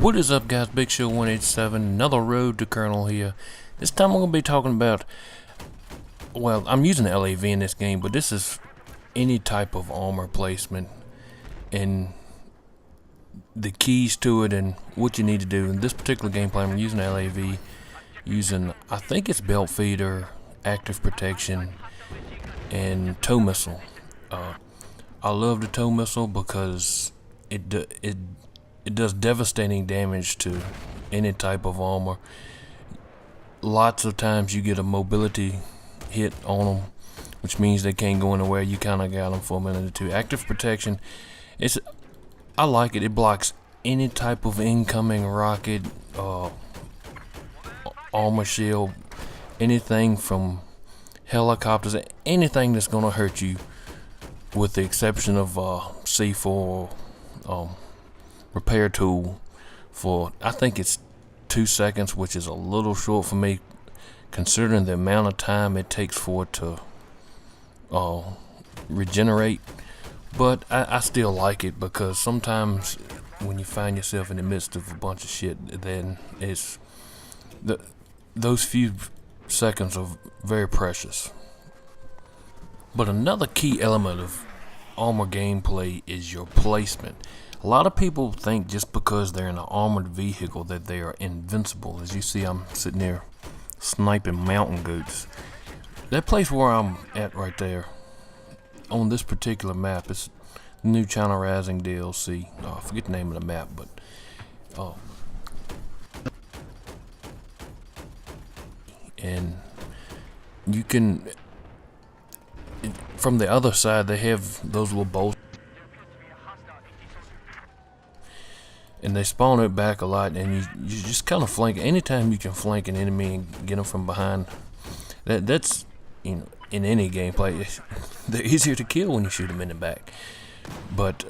What is up, guys? Big Show 187, another road to Colonel here. This time I'm going to be talking about, well, I'm using the LAV in this game, but this is any type of armor placement and the keys to it and what you need to do. In this particular gameplay, I'm using LAV, using, I think it's belt feeder, active protection, and tow missile. I love the tow missile because it does devastating damage to any type of armor. Lots of times you get a mobility hit on them, which means they can't go anywhere. You kind of got them for a minute or two. Active protection, I like it. It blocks any type of incoming rocket, armor shield, anything from helicopters, anything that's gonna hurt you, with the exception of C4 repair tool for, I think it's 2 seconds, which is a little short for me considering the amount of time it takes for it to regenerate. But I still like it because sometimes when you find yourself in the midst of a bunch of shit, then it's those few seconds are very precious. But another key element of armor gameplay is your placement. A lot of people think just because they're in an armored vehicle that they are invincible. As you see, I'm sitting there sniping mountain goats. That place where I'm at right there, on this particular map, is the new China Rising DLC. I forget the name of the map, but and you can, from the other side, they have those little bolts, and they spawn it back a lot, and you just kind of flank. Anytime you can flank an enemy and get them from behind, that's, you know, in any gameplay, they're easier to kill when you shoot them in the back. But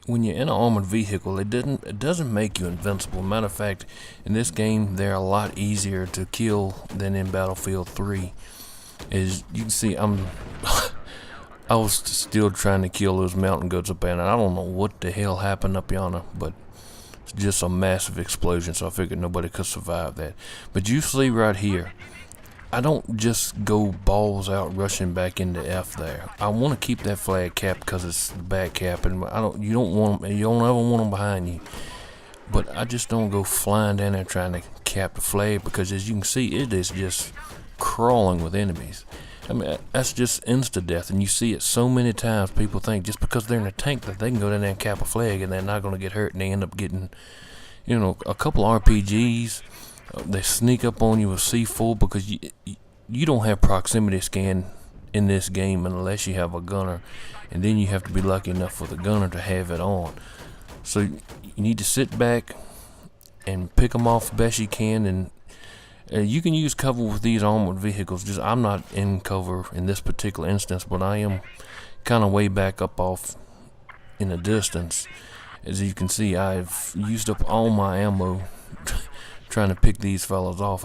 when you're in an armored vehicle, it doesn't make you invincible. Matter of fact, in this game, they're a lot easier to kill than in Battlefield 3. As you can see, I was still trying to kill those mountain goats up there, and I don't know what the hell happened up yonder, but it's just a massive explosion, so I figured nobody could survive that. But you see right here, I don't just go balls out rushing back into F there. I want to keep that flag cap because it's the bad cap, and you don't ever want them behind you. But I just don't go flying down there trying to cap the flag, because as you can see, it is just crawling with enemies. I mean, that's just insta-death, and you see it so many times. People think just because they're in a tank that they can go down there and cap a flag and they're not going to get hurt, and they end up getting, you know, a couple RPGs. They sneak up on you with C4 because you don't have proximity scan in this game unless you have a gunner, and then you have to be lucky enough for the gunner to have it on. So you need to sit back and pick them off the best you can, and you can use cover with these armored vehicles. I'm not in cover in this particular instance, but I am kind of way back up off in the distance. As you can see, I've used up all my ammo trying to pick these fellas off.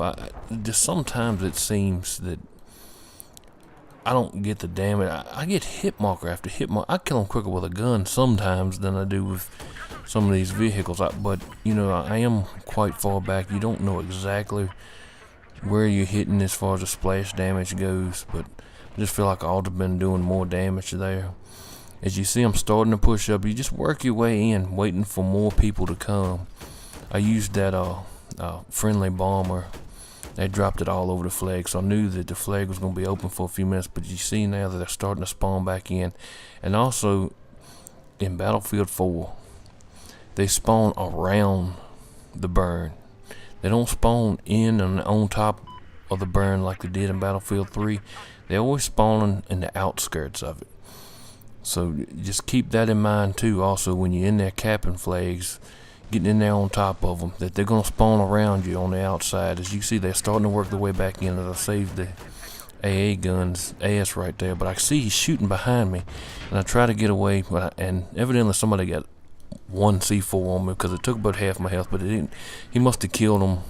Just sometimes it seems that I don't get the damage. I get hit marker after hit marker. I kill them quicker with a gun sometimes than I do with some of these vehicles. But you know, I am quite far back. You don't know exactly where you're hitting as far as the splash damage goes, but I just feel like I ought to have been doing more damage there. As you see, I'm starting to push up. You just work your way in, waiting for more people to come. I used that friendly bomber. They dropped it all over the flag, so I knew that the flag was going to be open for a few minutes. But you see now that they're starting to spawn back in. And also in Battlefield 4, they spawn around the burn. They don't spawn in and on top of the burn like they did in Battlefield 3. They always spawn in the outskirts of it. So just keep that in mind too. Also, when you're in there capping flags, getting in there on top of them, that they're going to spawn around you on the outside. As you see, they're starting to work their way back in. As I saved the AA gun's ass right there, but I see he's shooting behind me, and I try to get away, and evidently somebody got one C4 on me because it took about half my health, but it didn't. He must have killed them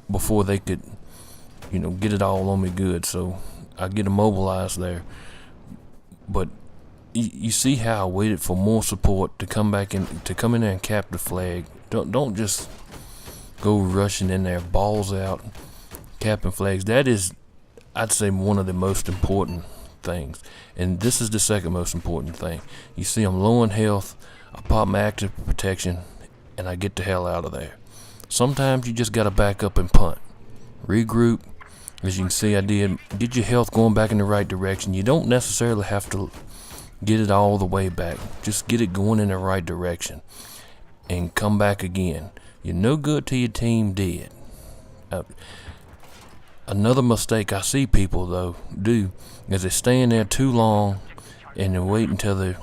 before they could, you know, get it all on me good. So I get immobilized there. But you see how I waited for more support to come back in, to come in there and cap the flag. Don't just go rushing in there, balls out, capping flags. That is, I'd say, one of the most important things. And this is the second most important thing. You see I'm low in health, I pop my active protection, and I get the hell out of there. Sometimes you just gotta back up and punt. Regroup. As you can see, I did. Get your health going back in the right direction. You don't necessarily have to get it all the way back. Just get it going in the right direction. And come back again. You're no good till your team dead. Another mistake I see people, though, do is they stay in there too long and they wait until their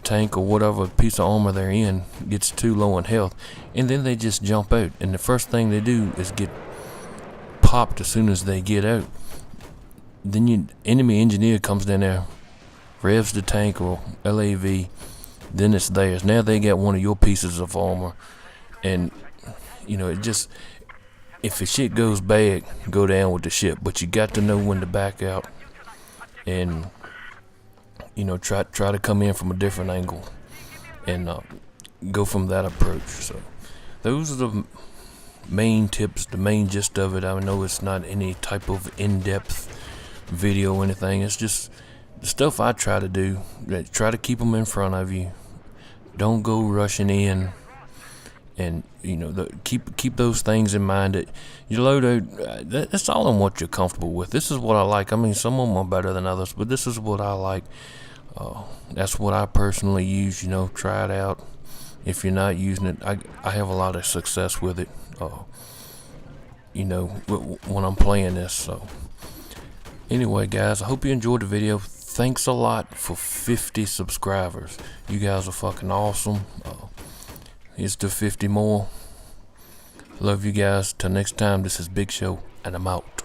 tank or whatever piece of armor they're in gets too low in health, and then they just jump out, and the first thing they do is get popped as soon as they get out. Then your enemy engineer comes down there, revs the tank or LAV, then it's theirs. Now they got one of your pieces of armor, and it just, if the shit goes bad, go down with the ship. But you got to know when to back out and try to come in from a different angle and go from that approach. So those are the main tips, the main gist of it. I know it's not any type of in-depth video or anything. It's just the stuff I try to do. Try to keep them in front of you. Don't go rushing in. And keep those things in mind. That your loadout, that's all on what you're comfortable with. This is what I like. I mean, some of them are better than others, but this is what I like. That's what I personally use. Try it out. If you're not using it, I have a lot of success with it. When I'm playing this. So anyway, guys, I hope you enjoyed the video. Thanks a lot for 50 subscribers. You guys are fucking awesome. Here's to 50 more. Love you guys. Till next time, this is Big Show, and I'm out.